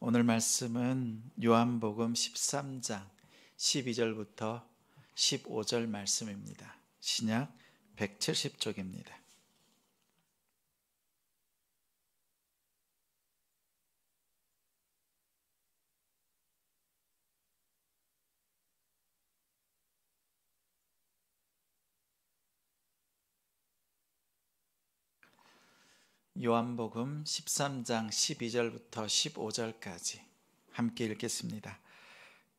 오늘 말씀은 요한복음 13장 12절부터 15절 말씀입니다. 신약 170쪽입니다. 요한복음 13장 12절부터 15절까지 함께 읽겠습니다.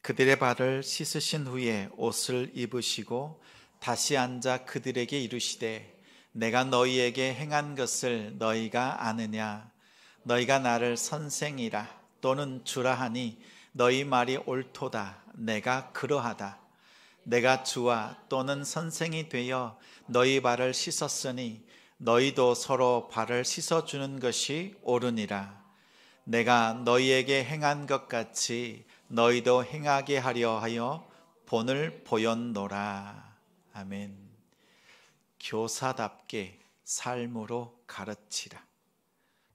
그들의 발을 씻으신 후에 옷을 입으시고 다시 앉아 그들에게 이르시되 내가 너희에게 행한 것을 너희가 아느냐? 너희가 나를 선생이라 또는 주라 하니 너희 말이 옳도다. 내가 그러하다. 내가 주와 또는 선생이 되어 너희 발을 씻었으니 너희도 서로 발을 씻어주는 것이 옳으니라. 내가 너희에게 행한 것 같이 너희도 행하게 하려 하여 본을 보였노라. 아멘. 교사답게 삶으로 가르치라.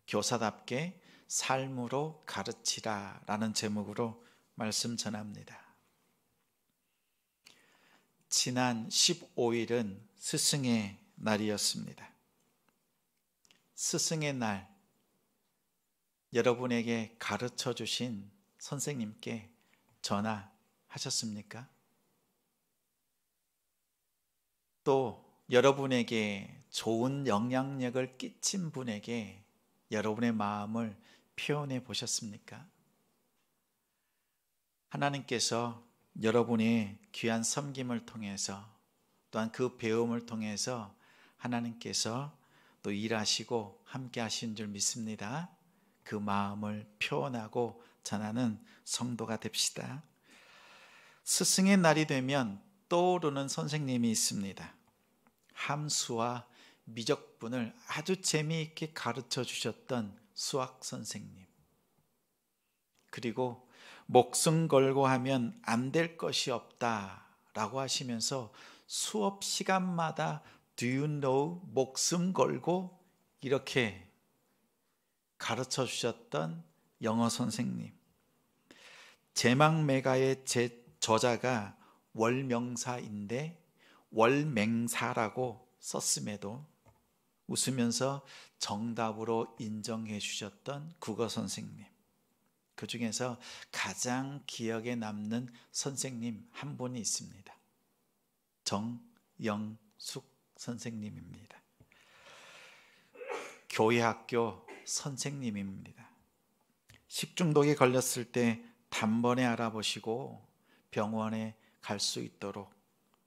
교사답게 삶으로 가르치라 라는 제목으로 말씀 전합니다. 지난 15일은 스승의 날이었습니다. 스승의 날, 여러분에게 가르쳐 주신 선생님께 전화하셨습니까? 또 여러분에게 좋은 영향력을 끼친 분에게 여러분의 마음을 표현해 보셨습니까? 하나님께서 여러분의 귀한 섬김을 통해서 또한 그 배움을 통해서 하나님께서 또 일하시고 함께 하신 줄 믿습니다. 그 마음을 표현하고 전하는 성도가 됩시다. 스승의 날이 되면 떠오르는 선생님이 있습니다. 함수와 미적분을 아주 재미있게 가르쳐 주셨던 수학 선생님. 그리고 목숨 걸고 하면 안 될 것이 없다라고 하시면서 수업 시간마다 Do you know? 목숨 걸고 이렇게 가르쳐 주셨던 영어 선생님. 제망매가의 저자가 월명사인데 월맹사라고 썼음에도 웃으면서 정답으로 인정해 주셨던 국어 선생님. 그 중에서 가장 기억에 남는 선생님 한 분이 있습니다. 정영숙 선생님입니다. 교회학교 선생님입니다. 식중독에 걸렸을 때 단번에 알아보시고 병원에 갈 수 있도록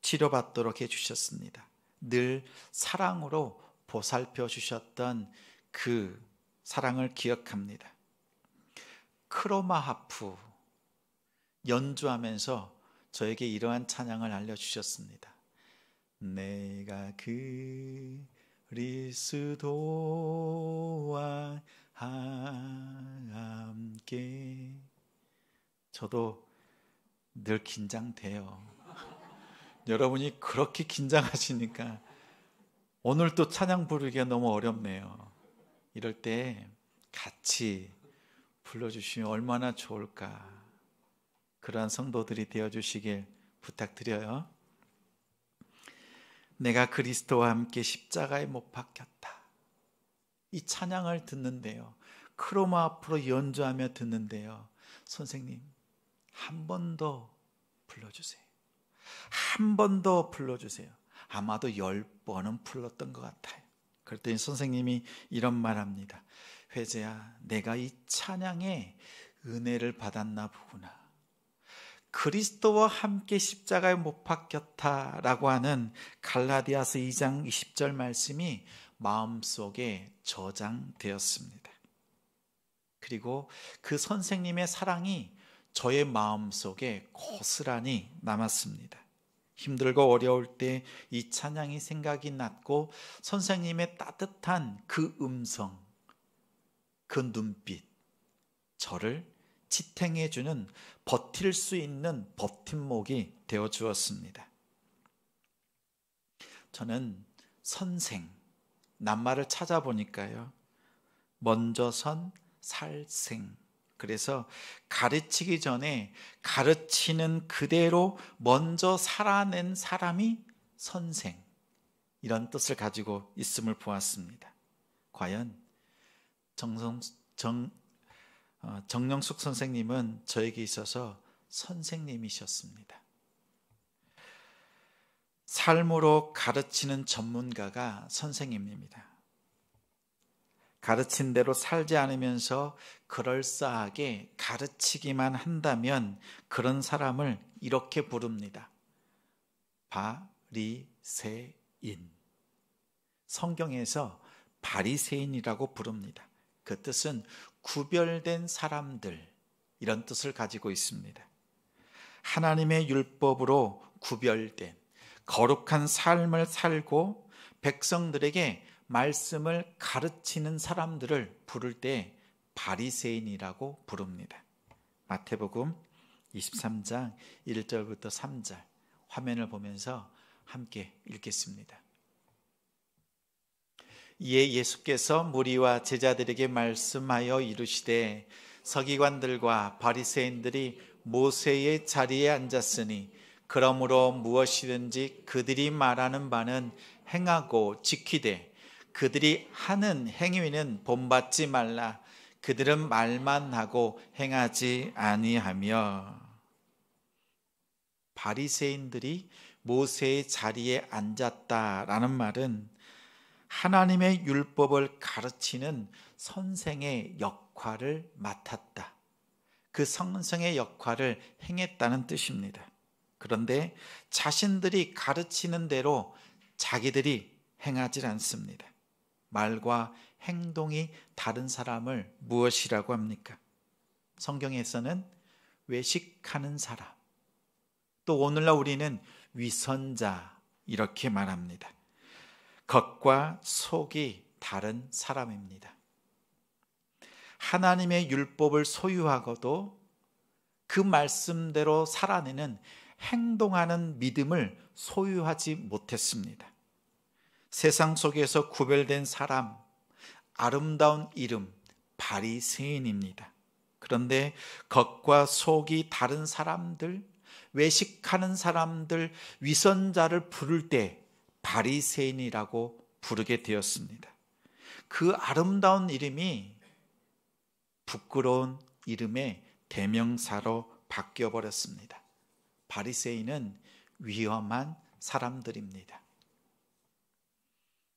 치료받도록 해주셨습니다. 늘 사랑으로 보살펴 주셨던 그 사랑을 기억합니다. 크로마하프 연주하면서 저에게 이러한 찬양을 알려주셨습니다. 내가 그리스도와 함께. 저도 늘 긴장돼요. 여러분이 그렇게 긴장하시니까 오늘 또 찬양 부르기가 너무 어렵네요. 이럴 때 같이 불러주시면 얼마나 좋을까. 그러한 성도들이 되어주시길 부탁드려요. 내가 그리스도와 함께 십자가에 못 박혔다. 이 찬양을 듣는데요, 크로마 앞으로 연주하며 듣는데요, 선생님 한 번 더 불러주세요. 한 번 더 불러주세요. 아마도 10번은 불렀던 것 같아요. 그랬더니 선생님이 이런 말합니다. 회재야, 내가 이 찬양에 은혜를 받았나 보구나. 그리스도와 함께 십자가에 못 박혔다라고 하는 갈라디아서 2장 20절 말씀이 마음속에 저장되었습니다. 그리고 그 선생님의 사랑이 저의 마음속에 고스란히 남았습니다. 힘들고 어려울 때 이 찬양이 생각이 났고 선생님의 따뜻한 그 음성, 그 눈빛, 저를 지탱해주는 버틸 수 있는 버팀목이 되어 주었습니다. 저는 선생, 낱말을 찾아보니까요, 먼저 선 살생, 그래서 가르치기 전에 가르치는 그대로 먼저 살아낸 사람이 선생, 이런 뜻을 가지고 있음을 보았습니다. 과연 정영숙 선생님은 저에게 있어서 선생님이셨습니다. 삶으로 가르치는 전문가가 선생님입니다. 가르친 대로 살지 않으면서 그럴싸하게 가르치기만 한다면 그런 사람을 이렇게 부릅니다. 바리새인. 성경에서 바리새인이라고 부릅니다. 그 뜻은 구별된 사람들, 이런 뜻을 가지고 있습니다. 하나님의 율법으로 구별된 거룩한 삶을 살고 백성들에게 말씀을 가르치는 사람들을 부를 때 바리새인이라고 부릅니다. 마태복음 23장 1절부터 3절 화면을 보면서 함께 읽겠습니다. 이에 예수께서 무리와 제자들에게 말씀하여 이르시되 서기관들과 바리새인들이 모세의 자리에 앉았으니 그러므로 무엇이든지 그들이 말하는 바는 행하고 지키되 그들이 하는 행위는 본받지 말라. 그들은 말만 하고 행하지 아니하며. 바리새인들이 모세의 자리에 앉았다라는 말은 하나님의 율법을 가르치는 선생의 역할을 맡았다. 그 선생의 역할을 행했다는 뜻입니다. 그런데 자신들이 가르치는 대로 자기들이 행하지 않습니다. 말과 행동이 다른 사람을 무엇이라고 합니까? 성경에서는 외식하는 사람, 또 오늘날 우리는 위선자, 이렇게 말합니다. 겉과 속이 다른 사람입니다. 하나님의 율법을 소유하고도 그 말씀대로 살아내는 행동하는 믿음을 소유하지 못했습니다. 세상 속에서 구별된 사람, 아름다운 이름 바리새인입니다. 그런데 겉과 속이 다른 사람들, 외식하는 사람들, 위선자를 부를 때 바리새인이라고 부르게 되었습니다. 그 아름다운 이름이 부끄러운 이름의 대명사로 바뀌어버렸습니다. 바리새인은 위험한 사람들입니다.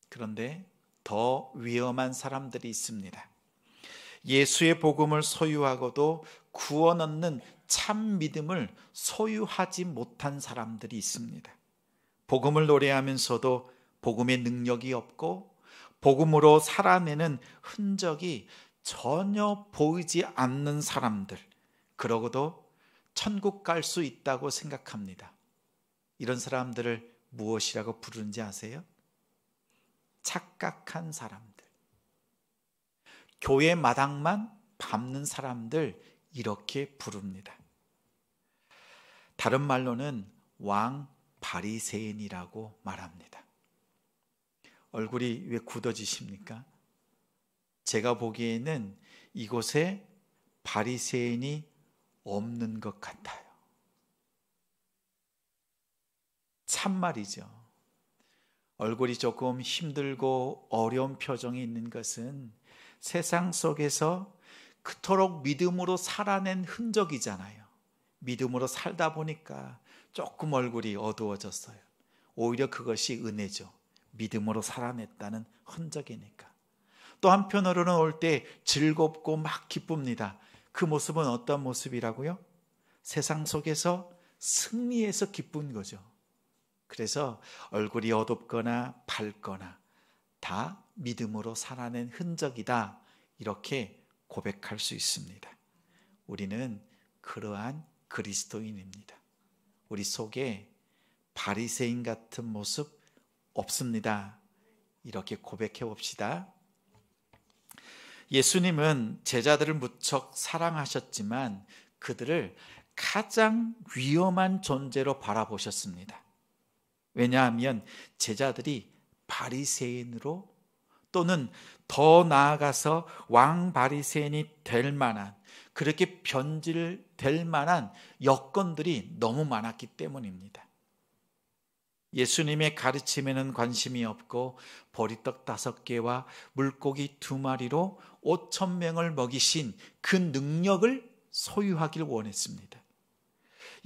그런데 더 위험한 사람들이 있습니다. 예수의 복음을 소유하고도 구원 얻는 참 믿음을 소유하지 못한 사람들이 있습니다. 복음을 노래하면서도 복음의 능력이 없고 복음으로 살아내는 흔적이 전혀 보이지 않는 사람들, 그러고도 천국 갈 수 있다고 생각합니다. 이런 사람들을 무엇이라고 부르는지 아세요? 착각한 사람들, 교회 마당만 밟는 사람들, 이렇게 부릅니다. 다른 말로는 왕 바리새인이라고 말합니다. 얼굴이 왜 굳어지십니까? 제가 보기에는 이곳에 바리새인이 없는 것 같아요. 참말이죠. 얼굴이 조금 힘들고 어려운 표정이 있는 것은 세상 속에서 그토록 믿음으로 살아낸 흔적이잖아요. 믿음으로 살다 보니까 조금 얼굴이 어두워졌어요. 오히려 그것이 은혜죠. 믿음으로 살아냈다는 흔적이니까. 또 한편으로는 올 때 즐겁고 막 기쁩니다. 그 모습은 어떤 모습이라고요? 세상 속에서 승리해서 기쁜 거죠. 그래서 얼굴이 어둡거나 밝거나 다 믿음으로 살아낸 흔적이다, 이렇게 고백할 수 있습니다. 우리는 그러한 그리스도인입니다. 우리 속에 바리새인 같은 모습 없습니다. 이렇게 고백해 봅시다. 예수님은 제자들을 무척 사랑하셨지만 그들을 가장 위험한 존재로 바라보셨습니다. 왜냐하면 제자들이 바리새인으로 또는 더 나아가서 왕 바리새인이 될 만한, 그렇게 변질될 만한 여건들이 너무 많았기 때문입니다. 예수님의 가르침에는 관심이 없고 보리떡 5개와 물고기 2마리로 5,000명을 먹이신 그 능력을 소유하길 원했습니다.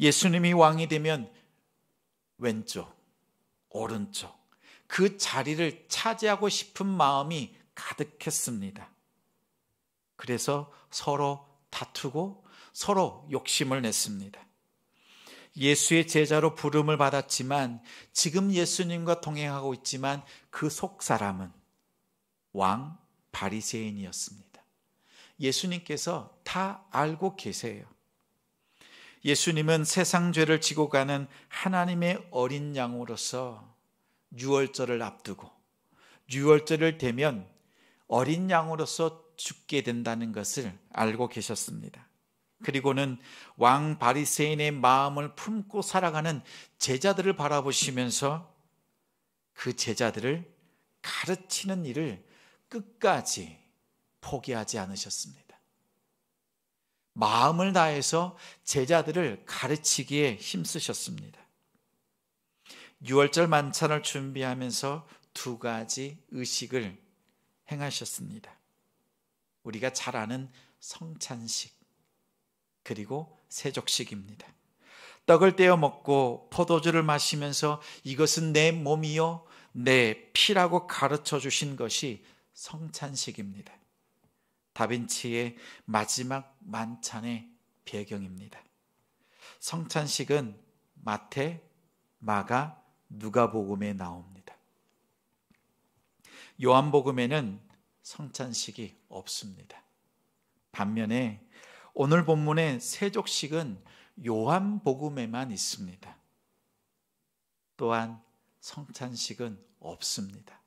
예수님이 왕이 되면 왼쪽, 오른쪽 그 자리를 차지하고 싶은 마음이 가득했습니다. 그래서 서로 다투고 서로 욕심을 냈습니다. 예수의 제자로 부름을 받았지만 지금 예수님과 동행하고 있지만 그 속사람은 왕 바리새인이었습니다. 예수님께서 다 알고 계세요. 예수님은 세상 죄를 지고 가는 하나님의 어린 양으로서 유월절을 앞두고 유월절을 되면 어린 양으로서 죽게 된다는 것을 알고 계셨습니다. 그리고는 왕 바리새인의 마음을 품고 살아가는 제자들을 바라보시면서 그 제자들을 가르치는 일을 끝까지 포기하지 않으셨습니다. 마음을 다해서 제자들을 가르치기에 힘쓰셨습니다. 유월절 만찬을 준비하면서 2가지 의식을 행하셨습니다. 우리가 잘 아는 성찬식 그리고 세족식입니다. 떡을 떼어 먹고 포도주를 마시면서 이것은 내 몸이요 내 피라고 가르쳐 주신 것이 성찬식입니다. 다빈치의 마지막 만찬의 배경입니다. 성찬식은 마태, 마가, 누가복음에 나옵니다. 요한복음에는 성찬식이 없습니다. 반면에 오늘 본문의 세족식은 요한복음에만 있습니다. 또한 성찬식은 없습니다.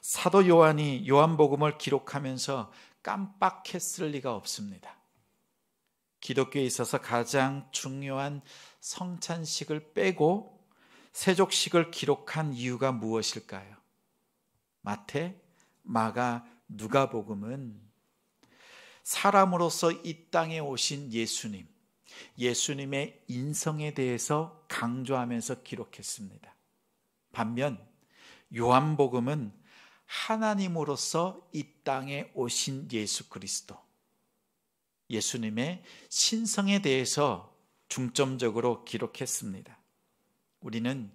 사도 요한이 요한복음을 기록하면서 깜빡했을 리가 없습니다. 기독교에 있어서 가장 중요한 성찬식을 빼고 세족식을 기록한 이유가 무엇일까요? 마태, 마가, 누가복음은 사람으로서 이 땅에 오신 예수님, 예수님의 인성에 대해서 강조하면서 기록했습니다. 반면 요한복음은 하나님으로서 이 땅에 오신 예수 그리스도, 예수님의 신성에 대해서 중점적으로 기록했습니다. 우리는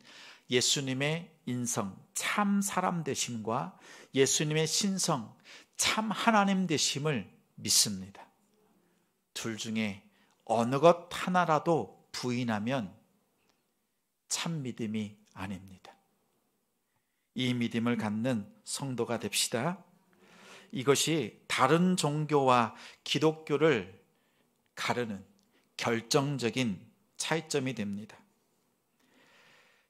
예수님의 인성, 참 사람 되심과 예수님의 신성, 참 하나님 되심을 믿습니다. 둘 중에 어느 것 하나라도 부인하면 참 믿음이 아닙니다. 이 믿음을 갖는 성도가 됩시다. 이것이 다른 종교와 기독교를 가르는 결정적인 차이점이 됩니다.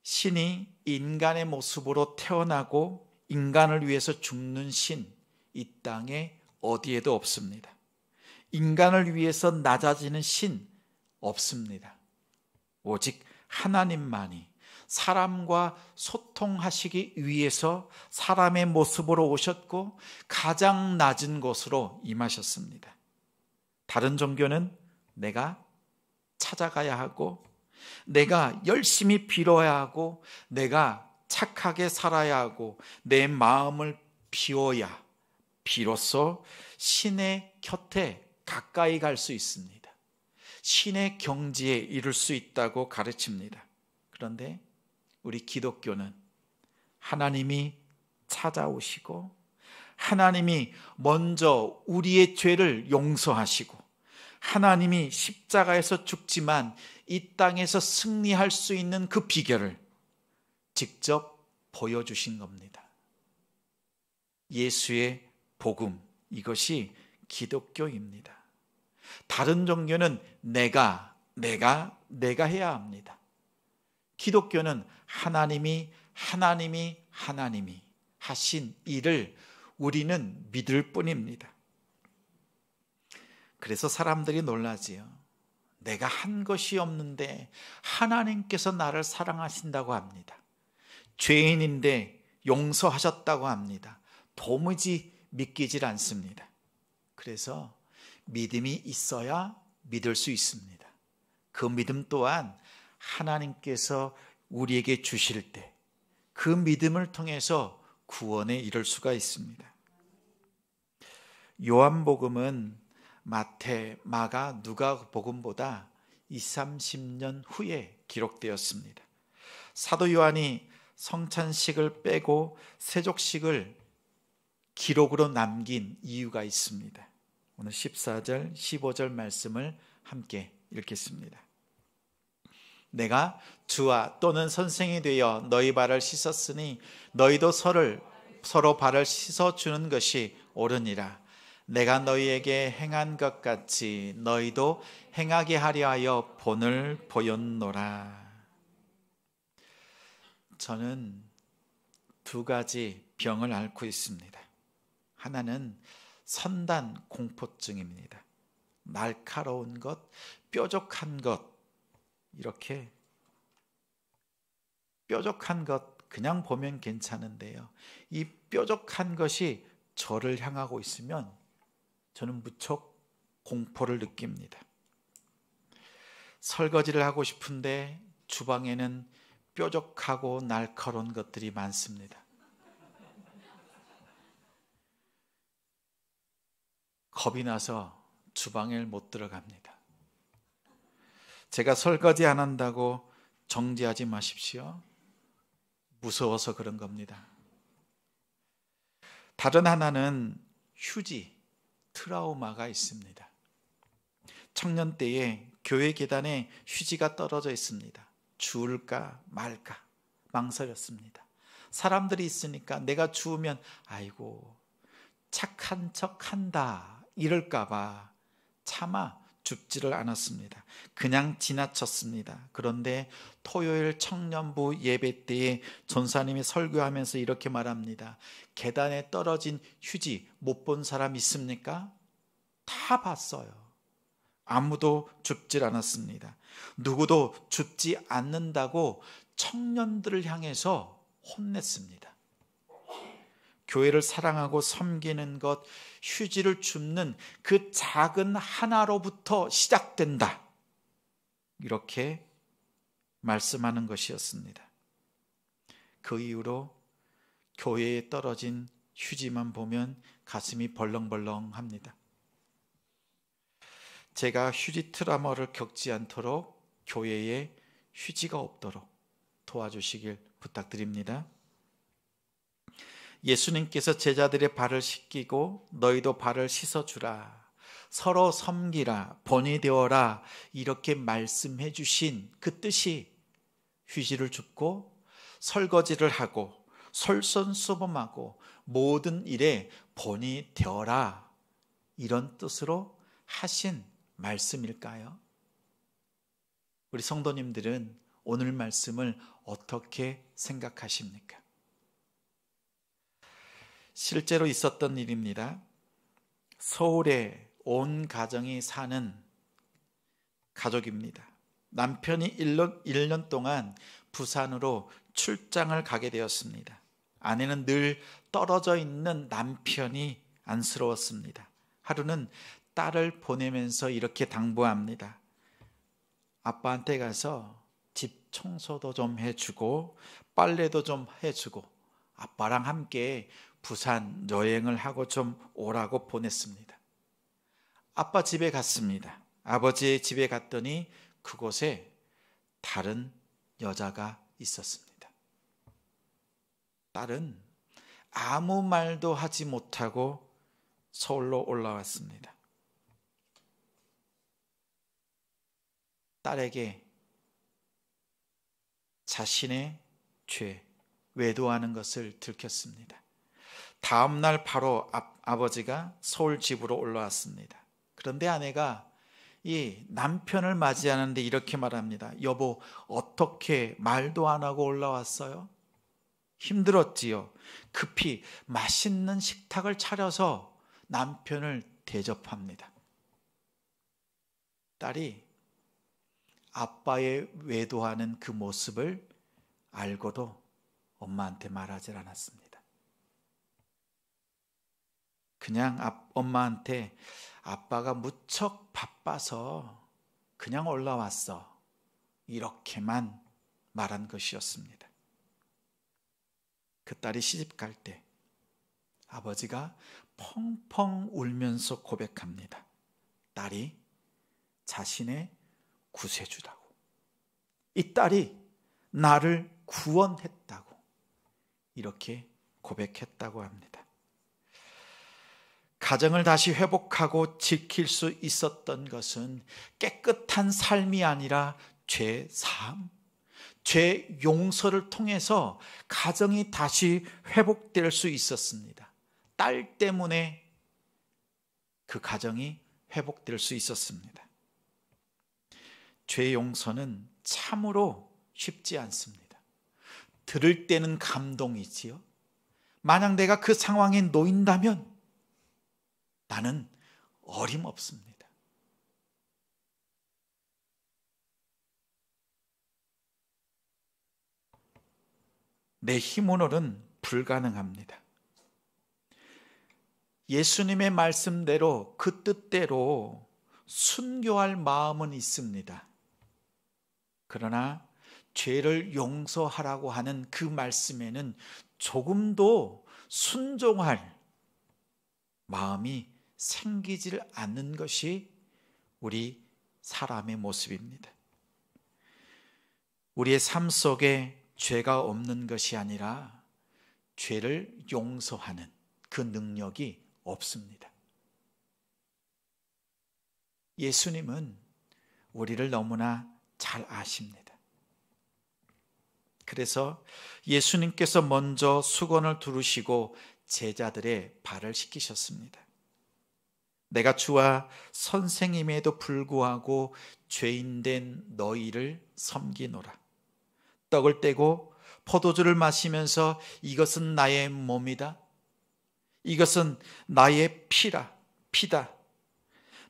신이 인간의 모습으로 태어나고 인간을 위해서 죽는 신, 이 땅에 어디에도 없습니다. 인간을 위해서 낮아지는 신 없습니다. 오직 하나님만이 사람과 소통하시기 위해서 사람의 모습으로 오셨고 가장 낮은 곳으로 임하셨습니다. 다른 종교는 내가 찾아가야 하고 내가 열심히 빌어야 하고 내가 착하게 살아야 하고 내 마음을 비워야 비로소 신의 곁에 가까이 갈 수 있습니다. 신의 경지에 이룰 수 있다고 가르칩니다. 그런데 우리 기독교는 하나님이 찾아오시고 하나님이 먼저 우리의 죄를 용서하시고 하나님이 십자가에서 죽지만 이 땅에서 승리할 수 있는 그 비결을 직접 보여주신 겁니다. 예수의 복음, 이것이 기독교입니다. 다른 종교는 내가 해야 합니다. 기독교는 하나님이 하신 일을 우리는 믿을 뿐입니다. 그래서 사람들이 놀라지요. 내가 한 것이 없는데 하나님께서 나를 사랑하신다고 합니다. 죄인인데 용서하셨다고 합니다. 도무지 믿기질 않습니다. 그래서 믿음이 있어야 믿을 수 있습니다. 그 믿음 또한 하나님께서 우리에게 주실 때 그 믿음을 통해서 구원에 이를 수가 있습니다. 요한복음은 마태, 마가, 누가복음보다 20, 30년 후에 기록되었습니다. 사도 요한이 성찬식을 빼고 세족식을 기록으로 남긴 이유가 있습니다. 오늘 14절, 15절 말씀을 함께 읽겠습니다. 내가 주와 또는 선생이 되어 너희 발을 씻었으니 너희도 서로 발을 씻어주는 것이 옳으니라. 내가 너희에게 행한 것 같이 너희도 행하게 하려 하여 본을 보였노라. 저는 두 가지 병을 앓고 있습니다. 하나는 선단 공포증입니다. 날카로운 것, 뾰족한 것, 이렇게 뾰족한 것 그냥 보면 괜찮은데요. 이 뾰족한 것이 저를 향하고 있으면 저는 무척 공포를 느낍니다. 설거지를 하고 싶은데 주방에는 뾰족하고 날카로운 것들이 많습니다. 겁이 나서 주방에 못 들어갑니다. 제가 설거지 안 한다고 정죄하지 마십시오. 무서워서 그런 겁니다. 다른 하나는 휴지, 트라우마가 있습니다. 청년 때에 교회 계단에 휴지가 떨어져 있습니다. 주울까 말까 망설였습니다. 사람들이 있으니까 내가 주우면 아이고 착한 척 한다 이럴까 봐 차마 줍지를 않았습니다. 그냥 지나쳤습니다. 그런데 토요일 청년부 예배 때에 전사님이 설교하면서 이렇게 말합니다. 계단에 떨어진 휴지 못 본 사람 있습니까? 다 봤어요. 아무도 줍질 않았습니다. 누구도 줍지 않는다고 청년들을 향해서 혼냈습니다. 교회를 사랑하고 섬기는 것, 휴지를 줍는 그 작은 하나로부터 시작된다. 이렇게 말씀하는 것이었습니다. 그 이후로 교회에 떨어진 휴지만 보면 가슴이 벌렁벌렁합니다. 제가 휴지 트라우마를 겪지 않도록 교회에 휴지가 없도록 도와주시길 부탁드립니다. 예수님께서 제자들의 발을 씻기고 너희도 발을 씻어주라, 서로 섬기라, 본이 되어라 이렇게 말씀해 주신 그 뜻이 휴지를 줍고 설거지를 하고 솔선수범하고 모든 일에 본이 되어라 이런 뜻으로 하신 말씀일까요? 우리 성도님들은 오늘 말씀을 어떻게 생각하십니까? 실제로 있었던 일입니다. 서울에 온 가정이 사는 가족입니다. 남편이 1년 동안 부산으로 출장을 가게 되었습니다. 아내는 늘 떨어져 있는 남편이 안쓰러웠습니다. 하루는 딸을 보내면서 이렇게 당부합니다. 아빠한테 가서 집 청소도 좀 해주고 빨래도 좀 해주고 아빠랑 함께 부산 여행을 하고 좀 오라고 보냈습니다. 아빠 집에 갔습니다. 아버지의 집에 갔더니 그곳에 다른 여자가 있었습니다. 딸은 아무 말도 하지 못하고 서울로 올라왔습니다. 딸에게 자신의 죄, 외도하는 것을 들켰습니다. 다음 날 바로 아버지가 서울 집으로 올라왔습니다. 그런데 아내가 이 남편을 맞이하는데 이렇게 말합니다. 여보, 어떻게 말도 안 하고 올라왔어요? 힘들었지요. 급히 맛있는 식탁을 차려서 남편을 대접합니다. 딸이 아빠의 외도하는 그 모습을 알고도 엄마한테 말하지 않았습니다. 그냥 엄마한테 아빠가 무척 바빠서 그냥 올라왔어, 이렇게만 말한 것이었습니다. 그 딸이 시집 갈 때 아버지가 펑펑 울면서 고백합니다. 딸이 자신의 구세주다고, 이 딸이 나를 구원했다고, 이렇게 고백했다고 합니다. 가정을 다시 회복하고 지킬 수 있었던 것은 깨끗한 삶이 아니라 죄 사함, 죄 용서를 통해서 가정이 다시 회복될 수 있었습니다. 딸 때문에 그 가정이 회복될 수 있었습니다. 죄 용서는 참으로 쉽지 않습니다. 들을 때는 감동이지요. 만약 내가 그 상황에 놓인다면 나는 어림없습니다. 내 힘으로는 불가능합니다. 예수님의 말씀대로 그 뜻대로 순교할 마음은 있습니다. 그러나 죄를 용서하라고 하는 그 말씀에는 조금도 순종할 마음이 생기질 않는 것이 우리 사람의 모습입니다. 우리의 삶 속에 죄가 없는 것이 아니라 죄를 용서하는 그 능력이 없습니다. 예수님은 우리를 너무나 잘 아십니다. 그래서 예수님께서 먼저 수건을 두르시고 제자들의 발을 씻기셨습니다. 내가 주와 선생님에도 불구하고 죄인된 너희를 섬기노라. 떡을 떼고 포도주를 마시면서 이것은 나의 몸이다, 이것은 나의 피다.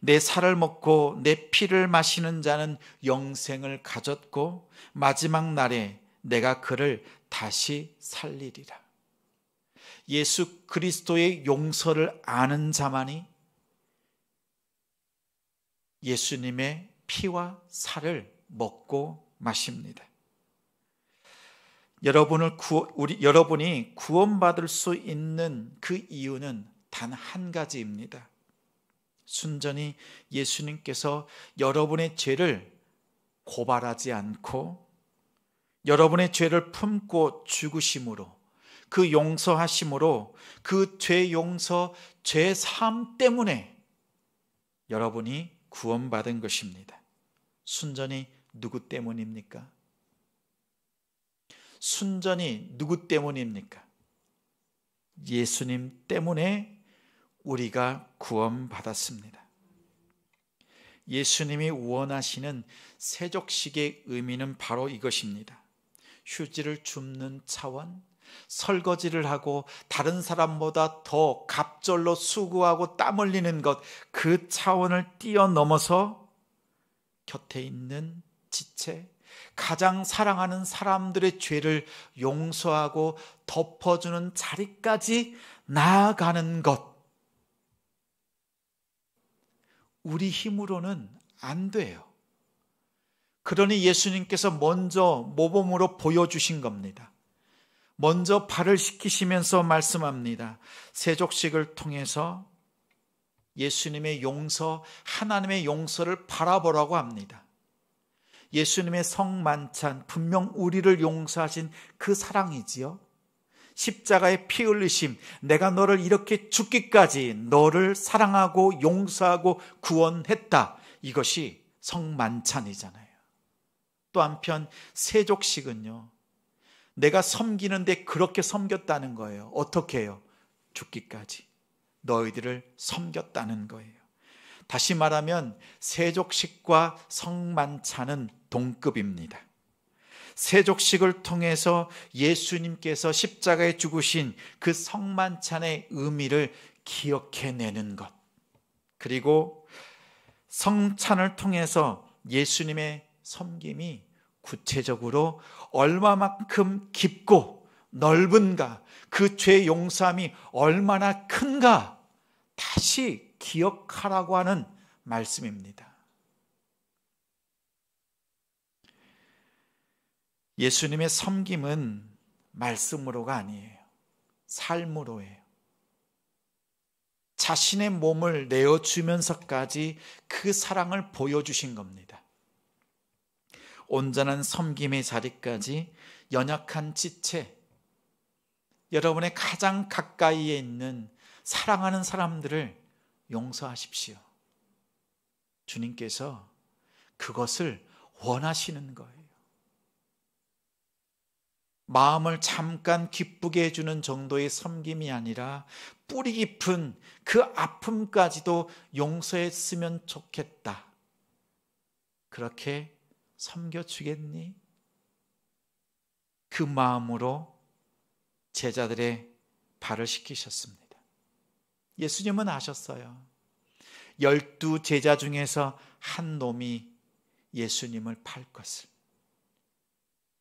내 살을 먹고 내 피를 마시는 자는 영생을 가졌고 마지막 날에 내가 그를 다시 살리리라. 예수 그리스도의 용서를 아는 자만이 예수님의 피와 살을 먹고 마십니다. 여러분이 구원받을 수 있는 그 이유는 단 한 가지입니다. 순전히 예수님께서 여러분의 죄를 고발하지 않고 여러분의 죄를 품고 죽으심으로, 그 용서하심으로, 그 죄 용서, 죄 사함 때문에 여러분이 구원받은 것입니다. 순전히 누구 때문입니까? 순전히 누구 때문입니까? 예수님 때문에 우리가 구원받았습니다. 예수님이 원하시는 세족식의 의미는 바로 이것입니다. 휴지를 줍는 차원, 설거지를 하고 다른 사람보다 더 갑절로 수고하고 땀 흘리는 것, 그 차원을 뛰어넘어서 곁에 있는 지체, 가장 사랑하는 사람들의 죄를 용서하고 덮어주는 자리까지 나아가는 것, 우리 힘으로는 안 돼요. 그러니 예수님께서 먼저 모범으로 보여주신 겁니다. 먼저 발을 씻기시면서 말씀합니다. 세족식을 통해서 예수님의 용서, 하나님의 용서를 바라보라고 합니다. 예수님의 성만찬, 분명 우리를 용서하신 그 사랑이지요. 십자가의 피 흘리심, 내가 너를 이렇게 죽기까지 너를 사랑하고 용서하고 구원했다. 이것이 성만찬이잖아요. 또 한편 세족식은요, 내가 섬기는데 그렇게 섬겼다는 거예요. 어떻게 해요? 죽기까지 너희들을 섬겼다는 거예요. 다시 말하면 세족식과 성만찬은 동급입니다. 세족식을 통해서 예수님께서 십자가에 죽으신 그 성만찬의 의미를 기억해내는 것, 그리고 성찬을 통해서 예수님의 섬김이 구체적으로 얼마만큼 깊고 넓은가, 그 죄 용서함이 얼마나 큰가 다시 기억하라고 하는 말씀입니다. 예수님의 섬김은 말씀으로가 아니에요. 삶으로예요. 자신의 몸을 내어주면서까지 그 사랑을 보여주신 겁니다. 온전한 섬김의 자리까지 연약한 지체, 여러분의 가장 가까이에 있는 사랑하는 사람들을 용서하십시오. 주님께서 그것을 원하시는 거예요. 마음을 잠깐 기쁘게 해주는 정도의 섬김이 아니라 뿌리 깊은 그 아픔까지도 용서했으면 좋겠다. 그렇게 섬겨주겠니? 그 마음으로 제자들의 발을 씻기셨습니다. 예수님은 아셨어요. 12 제자 중에서 한 놈이 예수님을 팔 것을.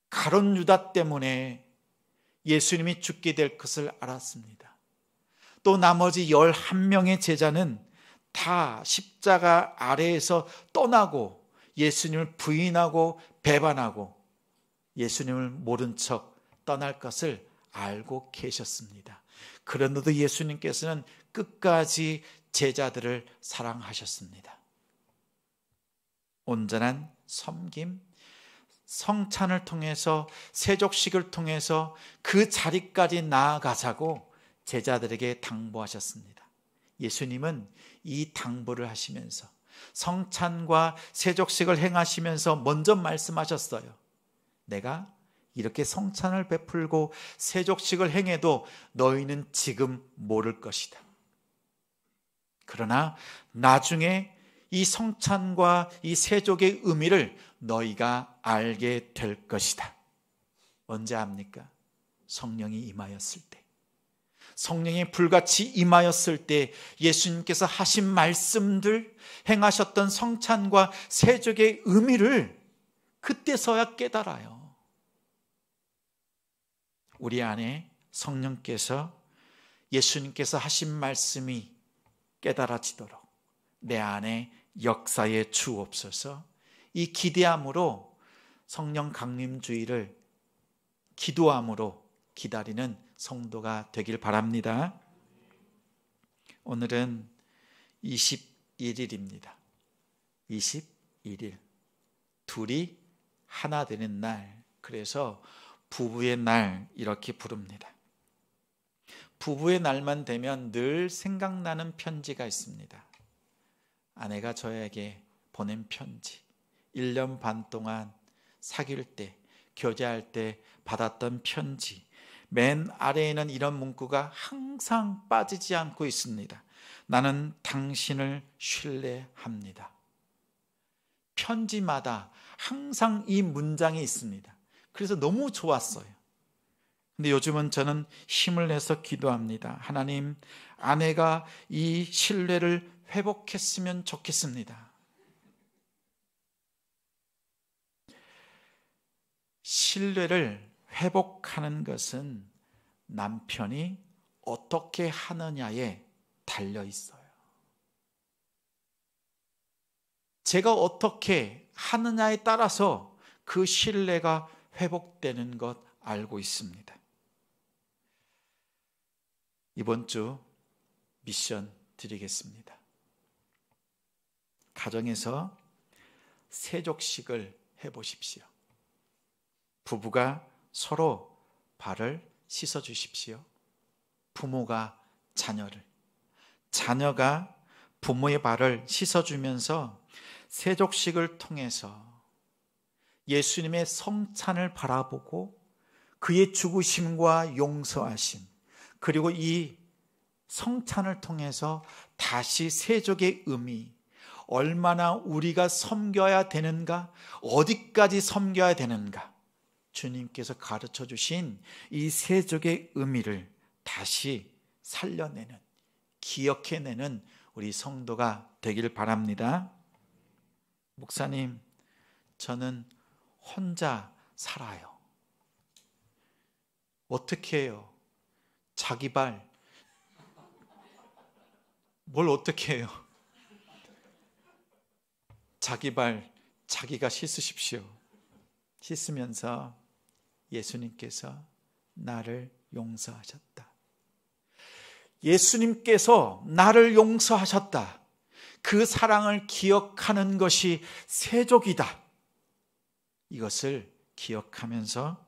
가룟 유다 때문에 예수님이 죽게 될 것을 알았습니다. 또 나머지 11명의 제자는 다 십자가 아래에서 떠나고 예수님을 부인하고 배반하고 예수님을 모른 척 떠날 것을 알고 계셨습니다. 그런데도 예수님께서는 끝까지 제자들을 사랑하셨습니다. 온전한 섬김, 성찬을 통해서 세족식을 통해서 그 자리까지 나아가자고 제자들에게 당부하셨습니다. 예수님은 이 당부를 하시면서 성찬과 세족식을 행하시면서 먼저 말씀하셨어요. 내가 이렇게 성찬을 베풀고 세족식을 행해도 너희는 지금 모를 것이다. 그러나 나중에 이 성찬과 이 세족의 의미를 너희가 알게 될 것이다. 언제 압니까? 성령이 임하였을 때. 성령이 불같이 임하였을 때 예수님께서 하신 말씀들, 행하셨던 성찬과 세족의 의미를 그때서야 깨달아요. 우리 안에 성령께서 예수님께서 하신 말씀이 깨달아지도록 내 안에 역사에 주옵소서. 이 기대함으로 성령 강림주의를 기도함으로 기다리는 성도가 되길 바랍니다. 오늘은 21일입니다. 21일. 둘이 하나 되는 날. 그래서 부부의 날 이렇게 부릅니다. 부부의 날만 되면 늘 생각나는 편지가 있습니다. 아내가 저에게 보낸 편지, 1년 반 동안 사귈 때, 교제할 때 받았던 편지, 맨 아래에는 이런 문구가 항상 빠지지 않고 있습니다. 나는 당신을 신뢰합니다. 편지마다 항상 이 문장이 있습니다. 그래서 너무 좋았어요. 근데 요즘은 저는 힘을 내서 기도합니다. 하나님, 아내가 이 신뢰를 회복했으면 좋겠습니다. 신뢰를 회복하는 것은 남편이 어떻게 하느냐에 달려 있어요. 제가 어떻게 하느냐에 따라서 그 신뢰가 회복되는 것 알고 있습니다. 이번 주 미션 드리겠습니다. 가정에서 세족식을 해보십시오. 부부가 서로 발을 씻어 주십시오. 부모가 자녀를, 자녀가 부모의 발을 씻어주면서 세족식을 통해서 예수님의 성찬을 바라보고 그의 죽으심과 용서하심, 그리고 이 성찬을 통해서 다시 세족의 의미, 얼마나 우리가 섬겨야 되는가, 어디까지 섬겨야 되는가, 주님께서 가르쳐 주신 이 세족의 의미를 다시 살려내는, 기억해내는 우리 성도가 되길 바랍니다. 목사님, 저는 혼자 살아요. 어떻게 해요? 자기 발 뭘 어떻게 해요? 자기 발 자기가 씻으십시오. 씻으면서 예수님께서 나를 용서하셨다. 예수님께서 나를 용서하셨다. 그 사랑을 기억하는 것이 세족이다. 이것을 기억하면서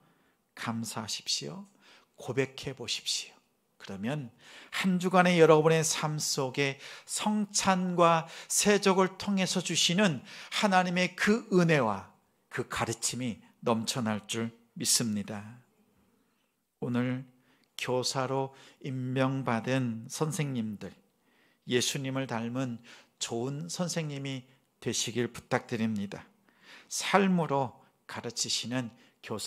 감사하십시오. 고백해 보십시오. 그러면 한 주간의 여러분의 삶 속에 성찬과 세족을 통해서 주시는 하나님의 그 은혜와 그 가르침이 넘쳐날 줄 믿습니다. 오늘 교사로 임명받은 선생님들, 예수님을 닮은 좋은 선생님이 되시길 부탁드립니다. 삶으로 가르치시는